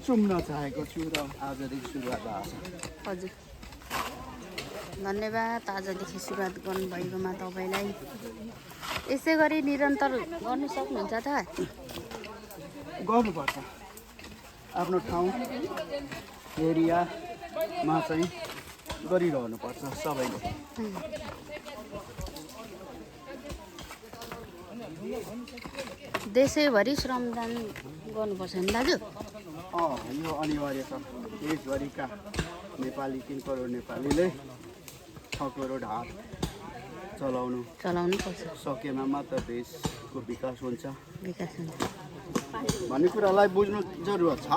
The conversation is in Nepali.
चुम्न चाहेको छु र आजदेखि सुरुवात भएको छ। हजुर धन्यवाद आजदेखि सुरुवात गर्नुभएकोमा तपाईँलाई। यसै गरी निरन्तर गर्नु सक्नुहुन्छ त? गर्नुपर्छ आफ्नो ठाउँ एरियामा चाहिँ गरिरहनुपर्छ सबैले। देशैभरि श्रमदान गर्नुपर्छ नि दाजु? यो अनिवार्य छ। देशभरिका नेपाली 3 करोड नेपालीले 6 करोड हात चलाउनु पर्छ। सकेमा मात्र देशको विकास हुन्छ विकास हुन्छ। भन्ने कुरालाई बुझ्नु जरुरत छ।